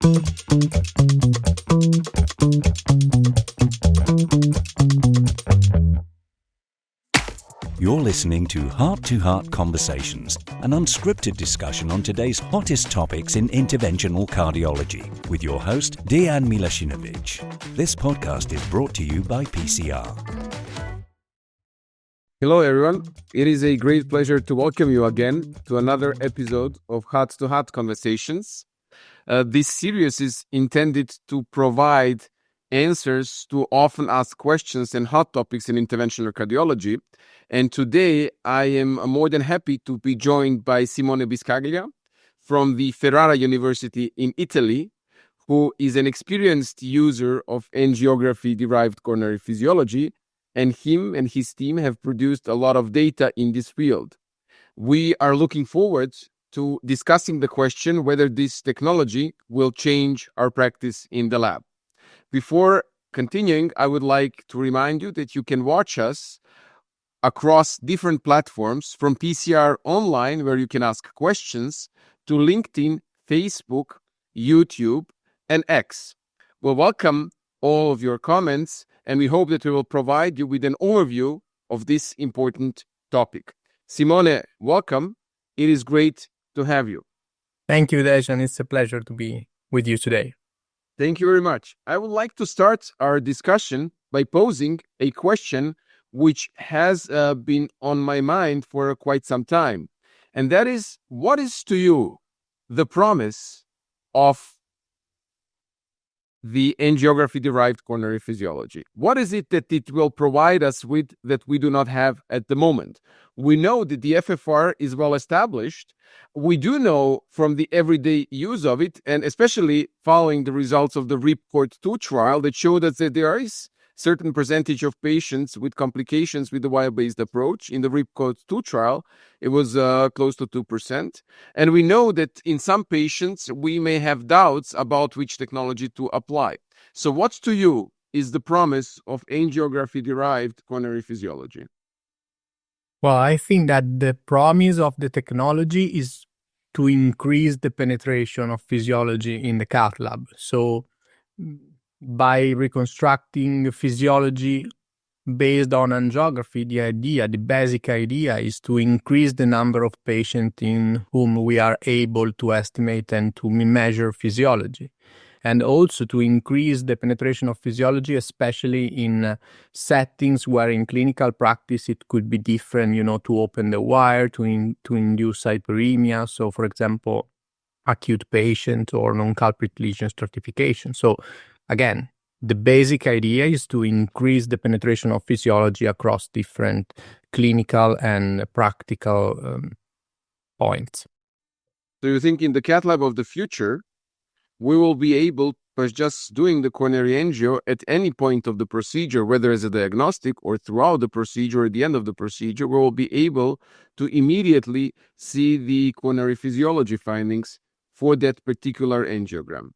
You're listening to Heart-to-Heart Conversations, an unscripted discussion on today's hottest topics in interventional cardiology, with your host, Dejan Milasinovic. This podcast is brought to you by PCR. Hello, everyone. It is a great pleasure to welcome you again to another episode of Heart-to-Heart Conversations. This series is intended to provide answers to often asked questions and hot topics in interventional cardiology. And today, I am more than happy to be joined by Simone Biscaglia from the Ferrara University in Italy, who is an experienced user of angiography-derived coronary physiology, and him and his team have produced a lot of data in this field. We are looking forward to discussing the question whether this technology will change our practice in the lab. Before continuing, I would like to remind you that you can watch us across different platforms, from PCR Online, where you can ask questions, to LinkedIn, Facebook, YouTube, and X. We'll welcome all of your comments, and we hope that we will provide you with an overview of this important topic. Simone, welcome. It is great to have you. Thank you, Dejan. It's a pleasure to be with you today. Thank you very much. I would like to start our discussion by posing a question which has been on my mind for quite some time. And that is, what is to you the promise of the angiography-derived coronary physiology? What is it that it will provide us with that we do not have at the moment? We know that the FFR is well established. We do know from the everyday use of it, and especially following the results of the RIPCORD-2 trial that showed us that there is certain percentage of patients with complications with the wire-based approach. In the RIPCORD-2 trial, it was close to 2%. And we know that in some patients, we may have doubts about which technology to apply. So what to you is the promise of angiography-derived coronary physiology? Well, I think that the promise of the technology is to increase the penetration of physiology in the cath lab. So by reconstructing physiology based on angiography, the basic idea is to increase the number of patients in whom we are able to estimate and to measure physiology. And also to increase the penetration of physiology, especially in settings where in clinical practice it could be different, to open the wire, to induce hyperemia. So, for example, acute patient or non-culprit lesion stratification. So, again, the basic idea is to increase the penetration of physiology across different clinical and practical points. So you think in the cath lab of the future, we will be able, by just doing the coronary angio at any point of the procedure, whether as a diagnostic or throughout the procedure or at the end of the procedure, we will be able to immediately see the coronary physiology findings for that particular angiogram?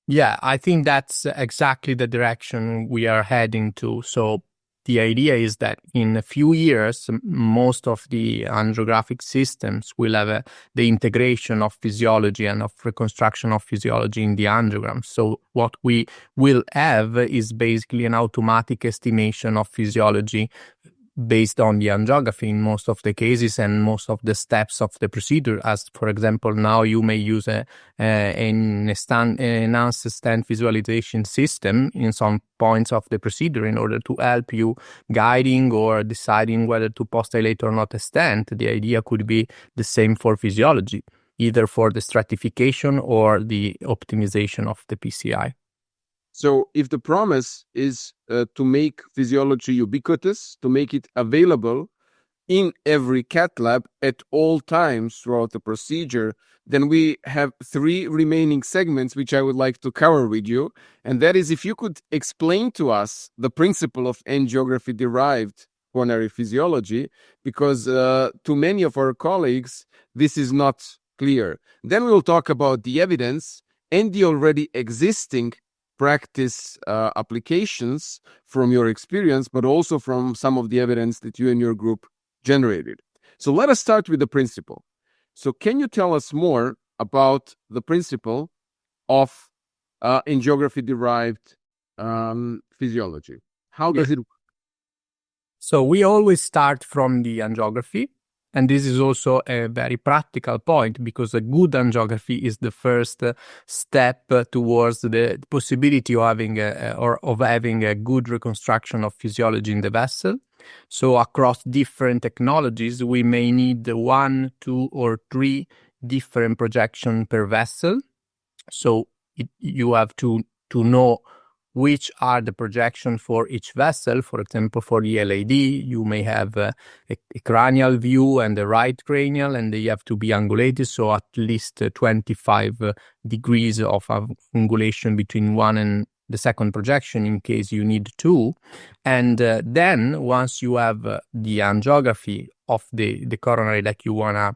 Yeah, I think that's exactly the direction we are heading to. So the idea is that in a few years, most of the angiographic systems will have the integration of physiology and of reconstruction of physiology in the angiogram. So what we will have is basically an automatic estimation of physiology based on the angiography in most of the cases and most of the steps of the procedure. As, for example, now you may use an enhanced stent visualization system in some points of the procedure in order to help you guiding or deciding whether to post-dilate or not a stent. The idea could be the same for physiology, either for the stratification or the optimization of the PCI. So if the promise is to make physiology ubiquitous, to make it available in every cath lab at all times throughout the procedure, then we have three remaining segments which I would like to cover with you. And that is, if you could explain to us the principle of angiography-derived coronary physiology, because to many of our colleagues, this is not clear. Then we will talk about the evidence and the already existing practice applications from your experience, but also from some of the evidence that you and your group generated. So let us start with the principle. So can you tell us more about the principle of angiography-derived physiology? How does it work? So we always start from the angiography, and this is also a very practical point because a good angiography is the first step towards the possibility of having a good reconstruction of physiology in the vessel. So across different technologies, we may need 1, 2, or 3 different projection per vessel. So you have to know which are the projection for each vessel. For example, for the LAD, you may have a cranial view and the right cranial, and they have to be angulated, so at least 25 degrees of angulation between one and the second projection in case you need 2. And then once you have the angiography of the coronary that you want to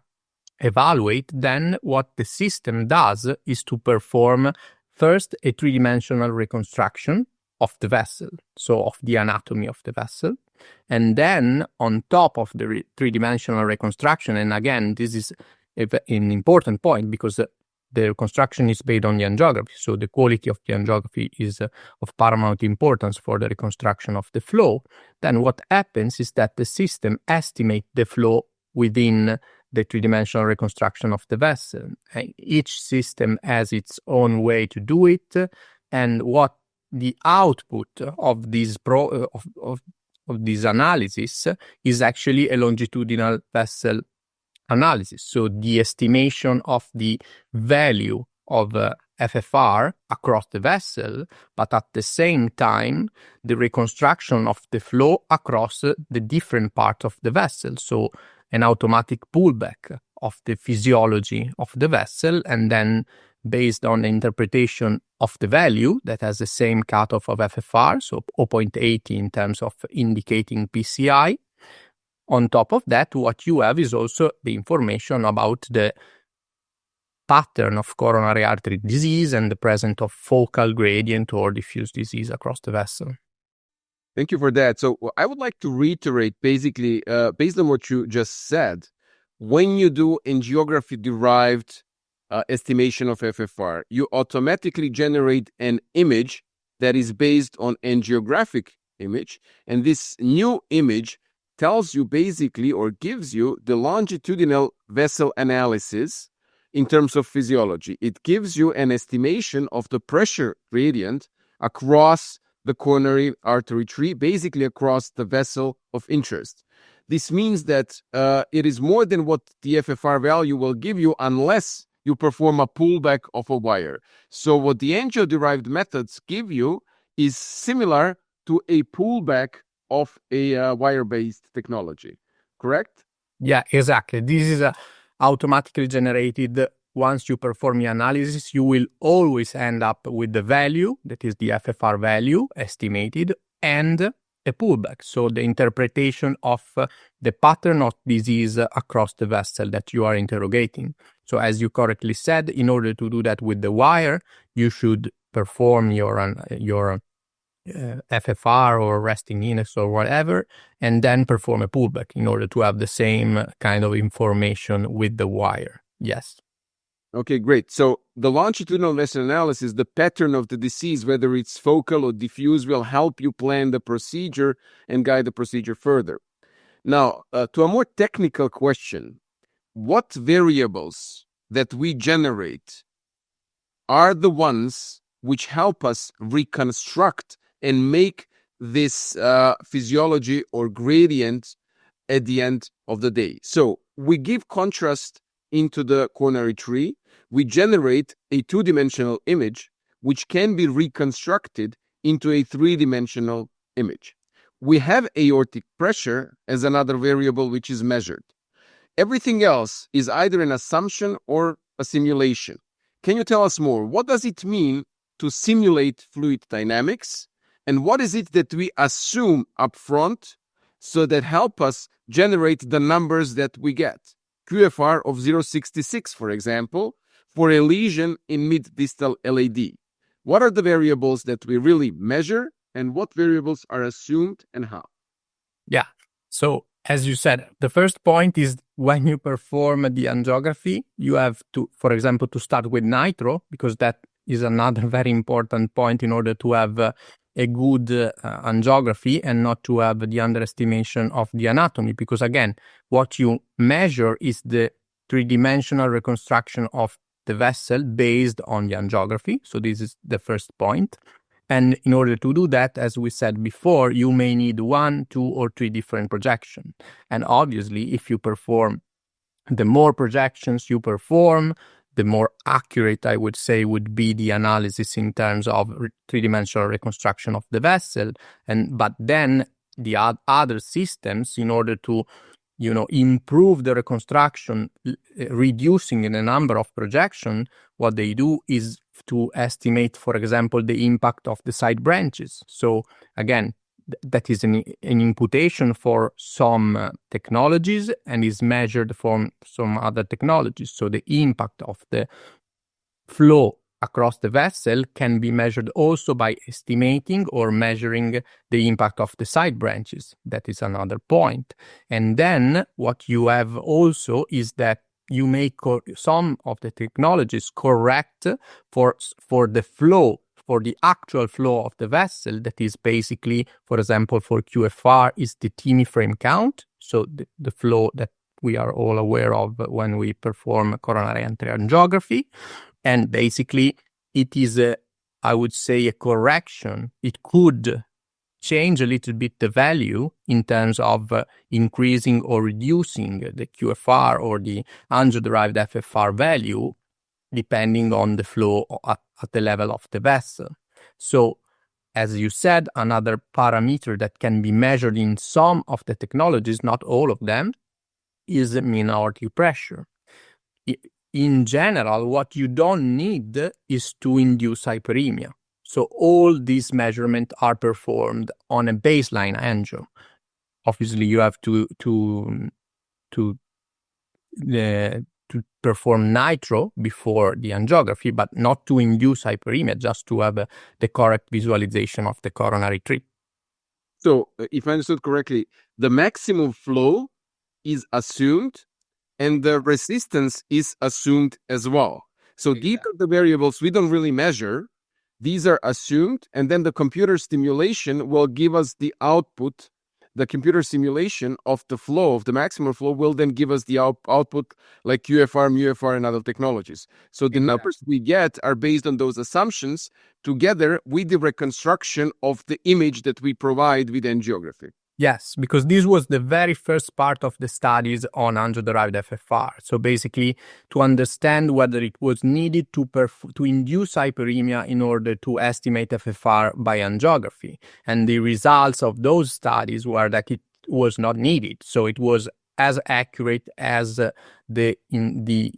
evaluate, then what the system does is to perform first a 3-dimensional reconstruction of the vessel, so of the anatomy of the vessel. And then on top of the 3-dimensional reconstruction, and again, this is an important point because the reconstruction is based on the angiography, so the quality of the angiography is of paramount importance for the reconstruction of the flow. Then what happens is that the system estimates the flow within the 3-dimensional reconstruction of the vessel. Each system has its own way to do it, and what the output of this of this analysis is actually a longitudinal vessel analysis. So the estimation of the value of FFR across the vessel, but at the same time, the reconstruction of the flow across the different parts of the vessel. So an automatic pullback of the physiology of the vessel, and then based on the interpretation of the value that has the same cutoff of FFR, so 0.80 in terms of indicating PCI. On top of that, what you have is also the information about the pattern of coronary artery disease and the presence of focal gradient or diffuse disease across the vessel. Thank you for that. So I would like to reiterate, basically, based on what you just said, when you do angiography-derived estimation of FFR, you automatically generate an image that is based on angiographic image, and this new image tells you basically, or gives you, the longitudinal vessel analysis in terms of physiology. It gives you an estimation of the pressure gradient across the coronary artery tree, basically across the vessel of interest. This means that it is more than what the FFR value will give you unless you perform a pullback of a wire. So what the angio-derived methods give you is similar to a pullback of a wire-based technology, correct? Yeah, exactly. This is automatically generated. Once you perform the analysis, you will always end up with the value, that is the FFR value estimated, and a pullback. So the interpretation of the pattern of disease across the vessel that you are interrogating. So as you correctly said, in order to do that with the wire, you should perform your FFR or resting index or whatever, and then perform a pullback in order to have the same kind of information with the wire. Yes. Okay, great. So the longitudinal vessel analysis, the pattern of the disease, whether it's focal or diffuse, will help you plan the procedure and guide the procedure further. Now, to a more technical question, what variables that we generate are the ones which help us reconstruct and make this physiology or gradient at the end of the day? So we give contrast into the coronary tree. We generate a 2-dimensional image which can be reconstructed into a 3-dimensional image. We have aortic pressure as another variable which is measured. Everything else is either an assumption or a simulation. Can you tell us more? What does it mean to simulate fluid dynamics? And what is it that we assume up front so that help us generate the numbers that we get? QFR of 0.66, for example, for a lesion in mid-distal LAD. What are the variables that we really measure, and what variables are assumed and how? Yeah. So as you said, the first point is when you perform the angiography, you have to, for example, to start with nitro, because that is another very important point in order to have a good angiography and not to have the underestimation of the anatomy, because again, what you measure is the three-dimensional reconstruction of the vessel based on the angiography. So this is the first point. And in order to do that, as we said before, you may need 1, 2, or 3 different projections. And obviously, if you perform, the more projections you perform, the more accurate, I would say, would be the analysis in terms of three-dimensional reconstruction of the vessel. But then the other systems, in order to improve the reconstruction, reducing the number of projections, what they do is to estimate, for example, the impact of the side branches. So again, that is an imputation for some technologies and is measured from some other technologies. So the impact of the flow across the vessel can be measured also by estimating or measuring the impact of the side branches. That is another point. And then what you have also is that you make some of the technologies correct for the flow, for the actual flow of the vessel. That is basically, for example, for QFR is the Tini frame count. So the flow that we are all aware of when we perform coronary angiography. And basically, it is, I would say, a correction. It could change a little bit the value in terms of increasing or reducing the QFR or the angio-derived FFR value, depending on the flow at the level of the vessel. So, as you said, another parameter that can be measured in some of the technologies, not all of them, is the mean aortic pressure. In general, what you don't need is to induce hyperemia. So all these measurements are performed on a baseline angio. Obviously, you have to perform nitro before the angiography, but not to induce hyperemia, just to have the correct visualization of the coronary trip. So, if I understood correctly, the maximum flow is assumed and the resistance is assumed as well. So these are the variables we don't really measure. These are assumed, and then the computer simulation will give us the output. The computer simulation of the flow, of the maximum flow, will then give us the output like QFR, MUFR, and other technologies. So the numbers we get are based on those assumptions together with the reconstruction of the image that we provide with angiography. Yes, because this was the very first part of the studies on angio-derived FFR. So basically, to understand whether it was needed to induce hyperemia in order to estimate FFR by angiography. And the results of those studies were that it was not needed. So it was as accurate as in the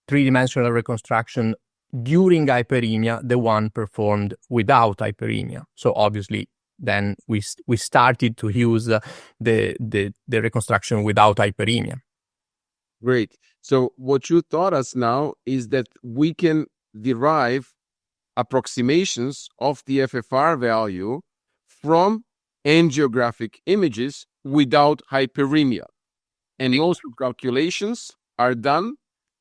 three-dimensional reconstruction during hyperemia, the one performed without hyperemia. So obviously, then we started to use the reconstruction without hyperemia. Great. So what you taught us now is that we can derive approximations of the FFR value from angiographic images without hyperemia. And most calculations are done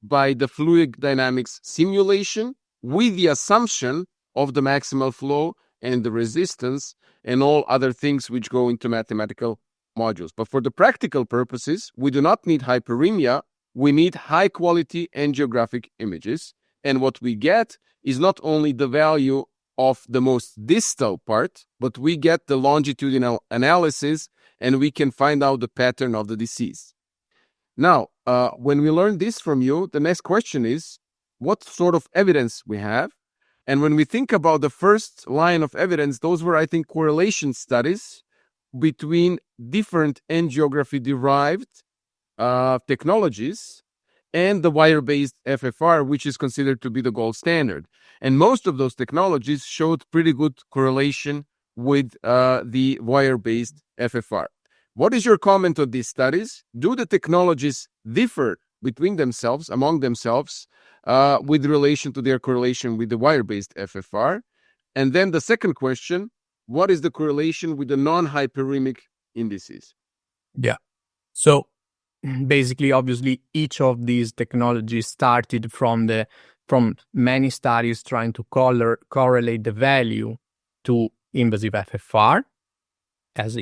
by the fluid dynamics simulation with the assumption of the maximal flow and the resistance and all other things which go into mathematical modules. But for the practical purposes, we do not need hyperemia. We need high-quality angiographic images. And what we get is not only the value of the most distal part, but we get the longitudinal analysis, and we can find out the pattern of the disease. Now, when we learn this from you, the next question is, what sort of evidence we have? And when we think about the first line of evidence, those were, I think, correlation studies between different angiography-derived technologies and the wire-based FFR, which is considered to be the gold standard. And most of those technologies showed pretty good correlation with the wire-based FFR. What is your comment on these studies? Do the technologies differ between themselves, among themselves, with relation to their correlation with the wire-based FFR? And then the second question, what is the correlation with the non-hyperemic indices? Yeah. So basically, obviously, each of these technologies started from the from many studies trying to correlate the value to invasive FFR, as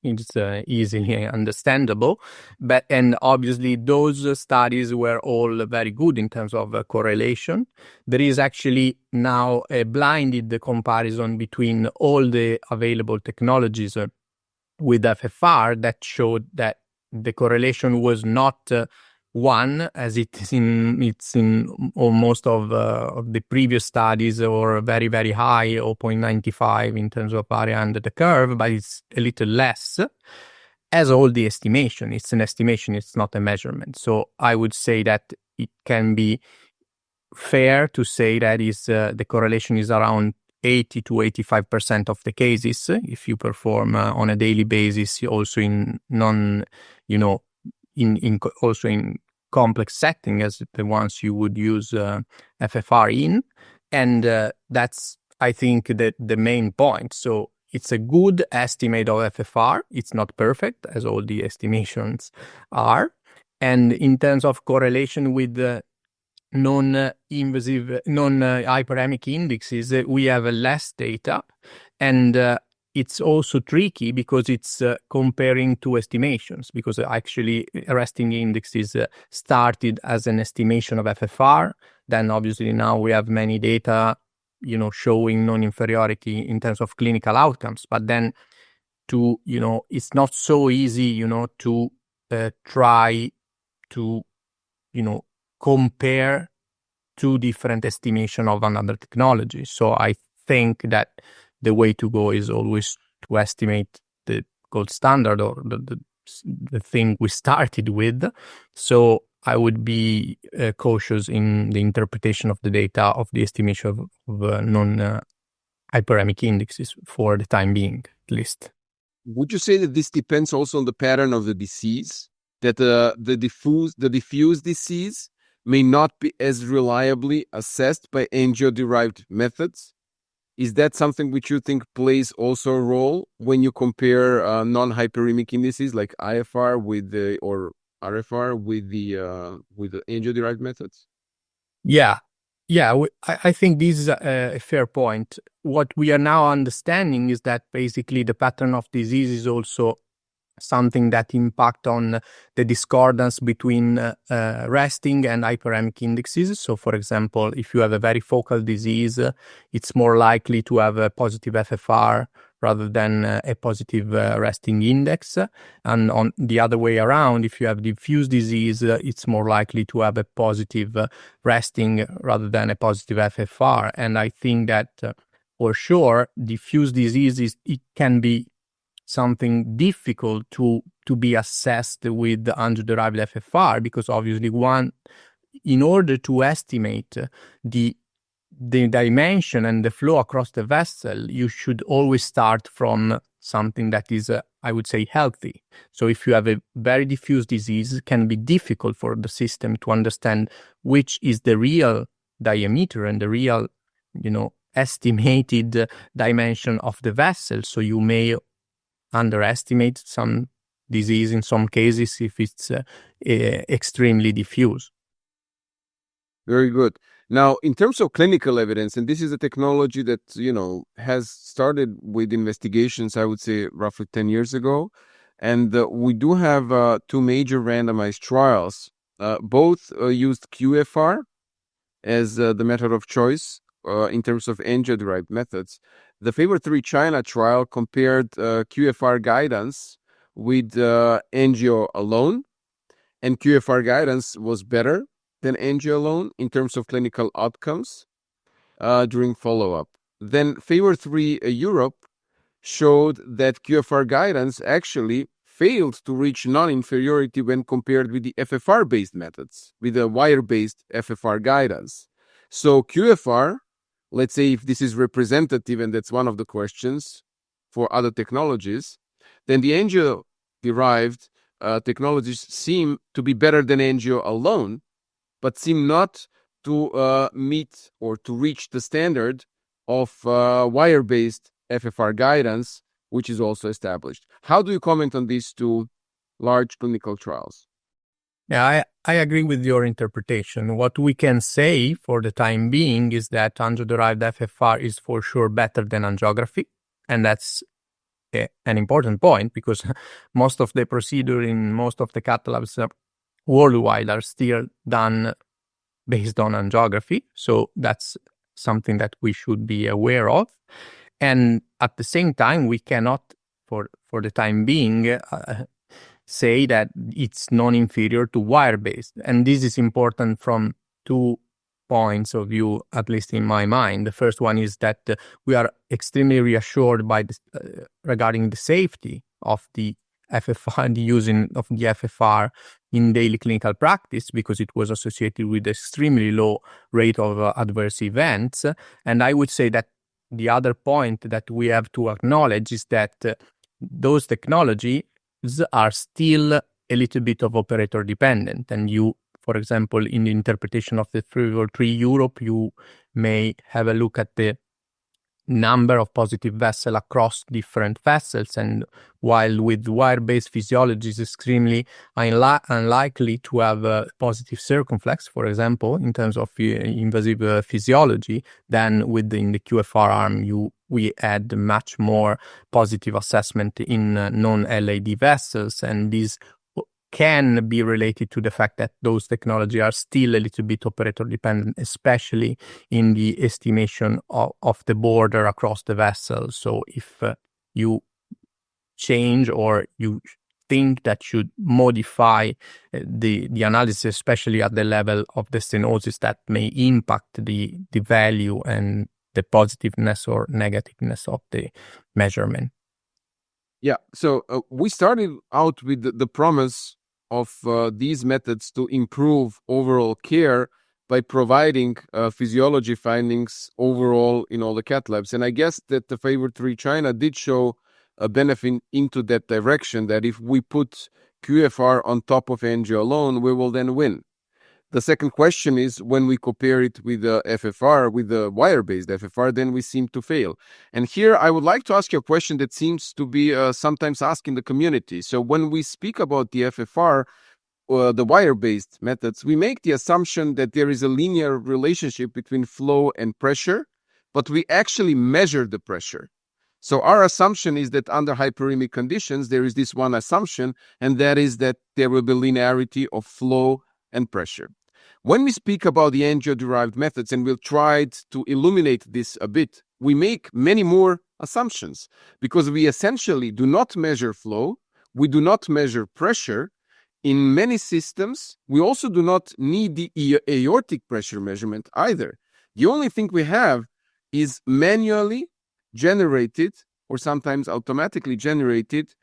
it's easily understandable. And obviously those studies were all very good in terms of correlation. There is actually now a blinded comparison between all the available technologies with FFR that showed that the correlation was not one, as it's in almost of the previous studies, or very, very high, 0.95 in terms of area under the curve, but it's a little less. As all the estimation, it's an estimation, it's not a measurement. So I would say that it can be fair to say that is the correlation is around 80 to 85% of the cases if you perform on a daily basis, also in also in complex setting as the ones you would use FFR in. And that's, I think, the main point. So it's a good estimate of FFR. It's not perfect, as all the estimations are. And in terms of correlation with non-invasive, non-hyperemic indexes, we have less data. And it's also tricky because it's comparing two estimations, because actually resting indexes started as an estimation of FFR. Then obviously now we have many data, showing non-inferiority in terms of clinical outcomes. But then it's not so easy, to try to, compare two different estimation of another technology. So I think that the way to go is always to estimate the gold standard, or the thing we started with. So I would be cautious in the interpretation of the data of the estimation of non-hyperemic indexes for the time being, at least. Would you say that this depends also on the pattern of the disease? That the diffuse disease may not be as reliably assessed by angio-derived methods? Is that something which you think plays also a role when you compare non-hyperemic indices like IFR or RFR with the angio-derived methods? Yeah, I think this is a fair point. What we are now understanding is that basically the pattern of disease is also something that impact on the discordance between resting and hyperemic indexes. So, for example, if you have a very focal disease, it's more likely to have a positive FFR rather than a positive resting index. And on the other way around, if you have diffuse disease, it's more likely to have a positive resting rather than a positive FFR. And I think that for sure, diffuse diseases, it can be something difficult to be assessed with the angio-derived FFR, because obviously in order to estimate the dimension and the flow across the vessel, you should always start from something that is, I would say, healthy. So if you have a very diffuse disease, it can be difficult for the system to understand which is the real diameter and the real, estimated dimension of the vessel. So you may underestimate some disease in some cases if it's extremely diffuse. Very good. Now, in terms of clinical evidence, and this is a technology that, has started with investigations, I would say, roughly 10 years ago. And we do have two major randomized trials. Both used QFR as the method of choice in terms of angio-derived methods. The Favor 3 China trial compared QFR guidance with angio alone, and QFR guidance was better than angio alone in terms of clinical outcomes during follow-up. Then Favor 3 Europe showed that QFR guidance actually failed to reach non-inferiority when compared with the FFR-based methods, with the wire-based FFR guidance. So QFR, let's say if this is representative, and that's one of the questions for other technologies, then the angio-derived technologies seem to be better than angio alone, but seem not to meet or to reach the standard of wire-based FFR guidance, which is also established. How do you comment on these two large clinical trials? Yeah, I agree with your interpretation. What we can say for the time being is that angio-derived FFR is for sure better than angiography. And that's an important point because most of the procedure in most of the cath labs worldwide are still done based on angiography. So that's something that we should be aware of. And at the same time, we cannot, for the time being, say that it's non-inferior to wire-based. And this is important from two points of view, at least in my mind. The first one is that we are extremely reassured by regarding the safety of the FFR, the using of the FFR in daily clinical practice, because it was associated with extremely low rate of adverse events. And I would say that the other point that we have to acknowledge is that those technologies are still a little bit of operator dependent. And you, for example, in the interpretation of the 3 Europe, you may have a look at the number of positive vessels across different vessels. And while with wire-based physiology is extremely unlikely to have a positive circumflex, for example, in terms of invasive physiology, then within the QFR arm, we add much more positive assessment in non-LAD vessels. And this can be related to the fact that those technologies are still a little bit operator dependent, especially in the estimation of the border across the vessel. So if you change or you think that should modify the analysis, especially at the level of the stenosis, that may impact the value and the positiveness or negativeness of the measurement. Yeah, so we started out with the promise of these methods to improve overall care by providing physiology findings overall in all the cath labs. And I guess that the Favor 3 China did show a benefit into that direction, that if we put QFR on top of angio alone, we will then win. The second question is, when we compare it with the FFR, with the wire-based FFR, then we seem to fail. And here I would like to ask you a question that seems to be sometimes asked in the community. So when we speak about the FFR, the wire-based methods, we make the assumption that there is a linear relationship between flow and pressure, but we actually measure the pressure. So our assumption is that under hyperemic conditions, there is this one assumption, and that is that there will be linearity of flow and pressure. When we speak about the angio-derived methods, and we'll try to illuminate this a bit, we make many more assumptions, because we essentially do not measure flow, we do not measure pressure. In many systems, we also do not need the aortic pressure measurement either. The only thing we have is manually generated or sometimes automatically generated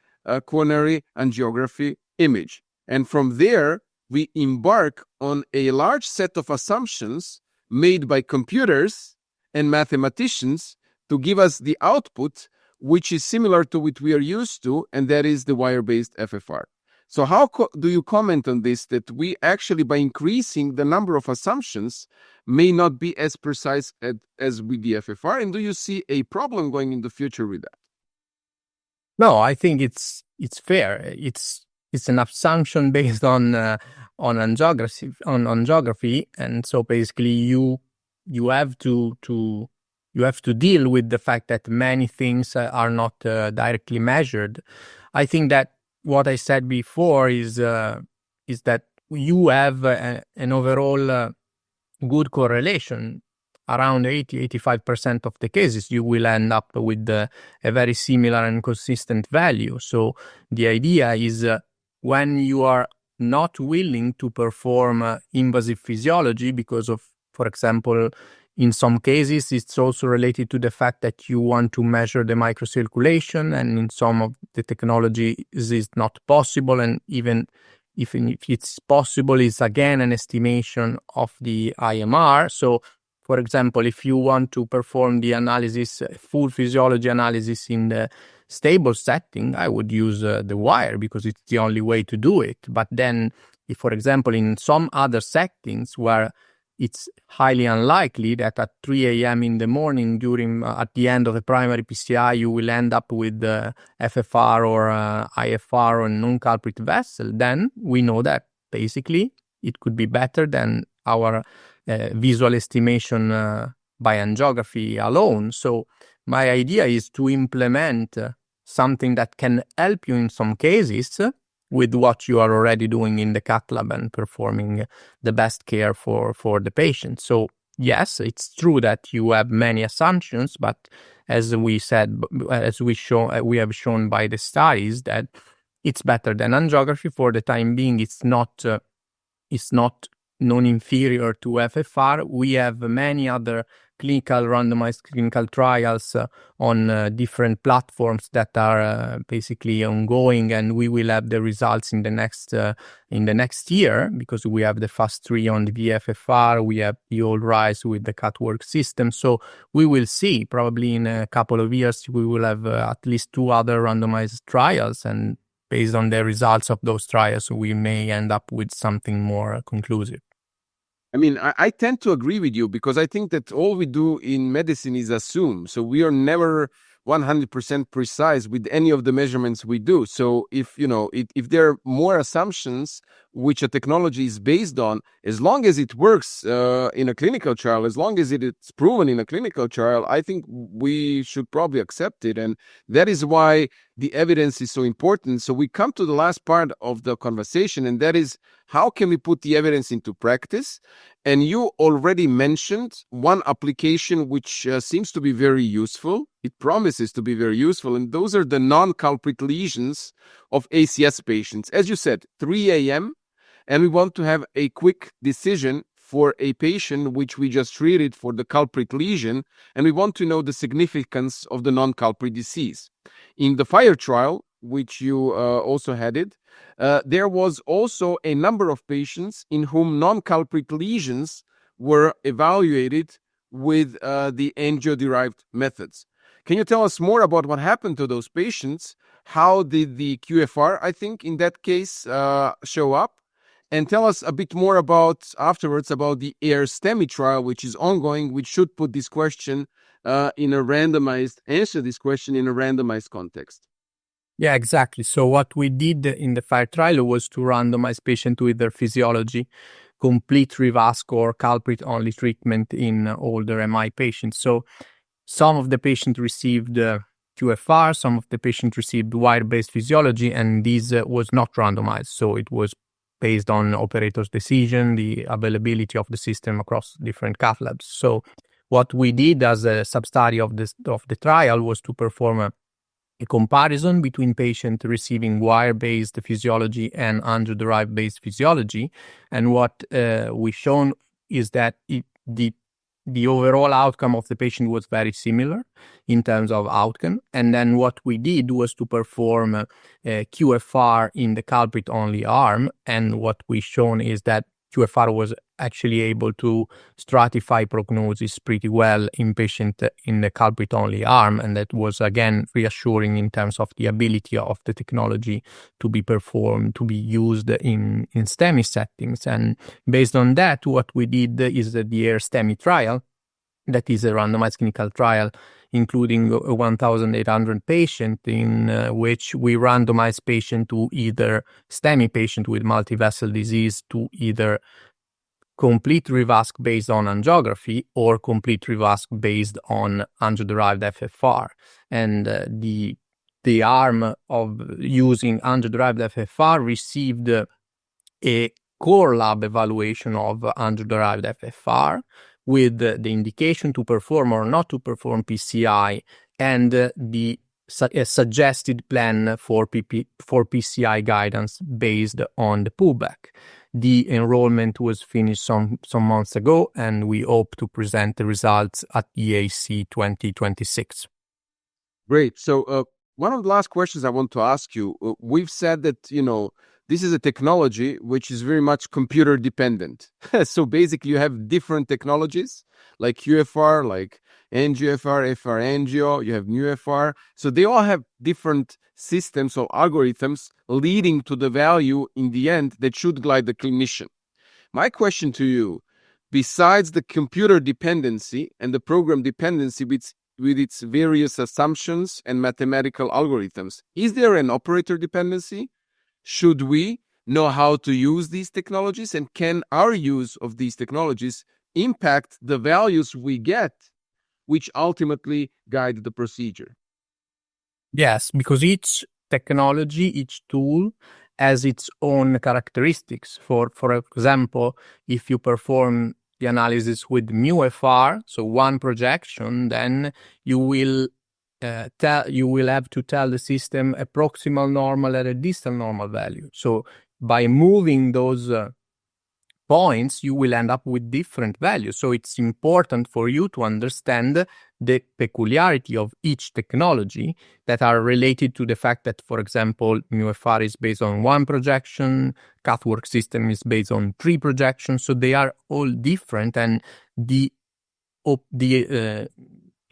coronary angiography image. And from there, we embark on a large set of assumptions made by computers and mathematicians to give us the output, which is similar to what we are used to, and that is the wire-based FFR. So how do you comment on this, that we actually, by increasing the number of assumptions, may not be as precise as with the FFR? And do you see a problem going in the future with that? No, I think it's fair. It's an assumption based on angiography, and so basically you have to deal with the fact that many things are not directly measured. I think that what I said before is that you have an overall good correlation. Around 80-85% of the cases, you will end up with a very similar and consistent value. So the idea is when you are not willing to perform invasive physiology because of, for example, in some cases, it's also related to the fact that you want to measure the microcirculation, and in some of the technologies is not possible. And even if it's possible, it's again an estimation of the IMR. So, for example, if you want to perform the analysis, full physiology analysis in the stable setting, I would use the wire because it's the only way to do it. But then, if, for example, in some other settings where it's highly unlikely that at 3 a.m. in the morning at the end of the primary PCI, you will end up with FFR or IFR or non-culprit vessel, then we know that basically. It could be better than our visual estimation by angiography alone. So my idea is to implement something that can help you in some cases with what you are already doing in the cath lab and performing the best care for the patient. So yes, it's true that you have many assumptions, but as we said, we have shown by the studies that it's better than angiography for the time being. It's not non-inferior to FFR. We have many other randomized clinical trials on different platforms that are basically ongoing, and we will have the results in the next year, because we have the Fast 3 on the VFFR, we have the All Rise with the CutWork system. So we will see, probably in a couple of years, we will have at least 2 other randomized trials, and based on the results of those trials, we may end up with something more conclusive. I mean, I tend to agree with you, because I think that all we do in medicine is assume. So we are never 100% precise with any of the measurements we do. So if there are more assumptions which a technology is based on, as long as it works in a clinical trial, as long as it's proven in a clinical trial, I think we should probably accept it. And that is why the evidence is so important. So we come to the last part of the conversation, and that is, how can we put the evidence into practice? And you already mentioned one application which seems to be very useful. It promises to be very useful, and those are the non-culprit lesions of ACS patients. As you said, 3 a.m., and we want to have a quick decision for a patient which we just treated for the culprit lesion, and we want to know the significance of the non-culprit disease. In the FIRE trial, which you also headed, there was also a number of patients in whom non-culprit lesions were evaluated with the angio-derived methods. Can you tell us more about what happened to those patients? How did the QFR, I think, in that case, show up? And tell us a bit more afterwards about the AIR-STEMI trial, which is ongoing, which should put this question answer this question in a randomized context. Yeah, exactly. So what we did in the FIRE trial was to randomize patients with their physiology, complete revasc or culprit-only treatment in older MI patients. So some of the patients received QFR, some of the patients received wire-based physiology, and this was not randomized. So it was based on operator's decision, the availability of the system across different cath labs. So what we did as a sub-study of the trial was to perform a comparison between patients receiving wire-based physiology and angio-derived based physiology. And what we shown is that the overall outcome of the patient was very similar in terms of outcome. And then what we did was to perform QFR in the culprit-only arm. And what we shown is that QFR was actually able to stratify prognosis pretty well in patient in the culprit-only arm, and that was again reassuring in terms of the ability of the technology to be used in STEMI settings. And based on that, what we did is the AIR-STEMI trial, that is a randomized clinical trial including 1,800 patients, in which we randomize patient to either STEMI patient with multivessel disease to either complete revasc based on angiography or complete revasc based on angio-derived FFR. And the arm of using angio-derived FFR received a core lab evaluation of angio-derived FFR with the indication to perform or not to perform PCI, and the suggested plan for PCI guidance based on the pullback. The enrollment was finished some months ago, and we hope to present the results at EAC 2026. Great. So one of the last questions I want to ask you, we've said that, this is a technology which is very much computer dependent. So basically you have different technologies like QFR, like NGFR, FR angio, you have NewFR. So they all have different systems or algorithms leading to the value in the end that should guide the clinician. My question to you, besides the computer dependency and the program dependency with its various assumptions and mathematical algorithms, is there an operator dependency? Should we, know how to use these technologies, and can our use of these technologies impact the values we get, which ultimately guide the procedure? Yes, because each technology, each tool has its own characteristics. For example, if you perform the analysis with mu-FR, so one projection, then you will have to tell the system a proximal normal and a distal normal value. So by moving those points, you will end up with different values. So it's important for you to understand the peculiarity of each technology that are related to the fact that, for example, mu-FR is based on one projection, Cathwork system is based on 3 projections. So they are all different, and the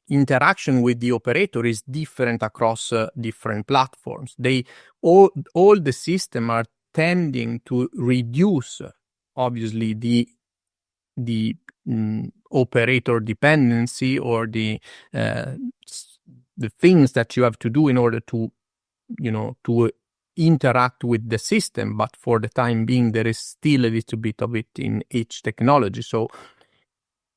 interaction with the operator is different across different platforms. All the system are tending to reduce, obviously, the operator dependency or the things that you have to do in order to interact with the system. But for the time being, there is still a little bit of it in each technology. So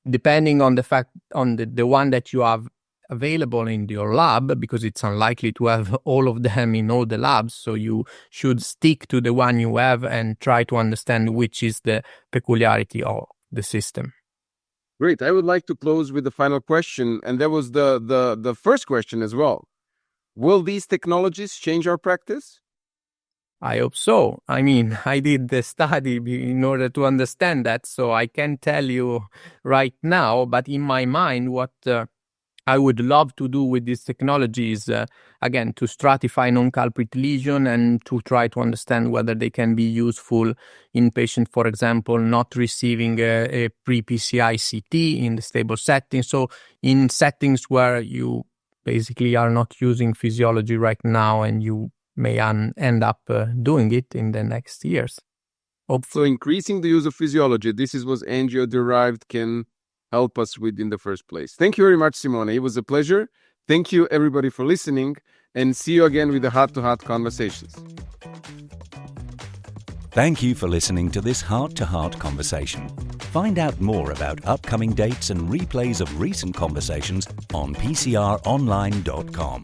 depending on the one that you have available in your lab, because it's unlikely to have all of them in all the labs, so you should stick to the one you have and try to understand which is the peculiarity of the system. Great. I would like to close with the final question, and that was the first question as well. Will these technologies change our practice? I hope so. I mean, I did the study in order to understand that, so I can't tell you right now, but in my mind, what I would love to do with this technology is, again, to stratify non-culprit lesion and to try to understand whether they can be useful in patients, for example, not receiving a pre-PCI CT in the stable setting. So in settings where you basically are not using physiology right now, and you may end up doing it in the next years. So increasing the use of physiology, this is what angio-derived can help us with in the first place. Thank you very much, Simone. It was a pleasure. Thank you, everybody, for listening, and see you again with the Heart-to-Heart Conversations. Thank you for listening to this Heart-to-Heart conversation. Find out more about upcoming dates and replays of recent conversations on pcronline.com.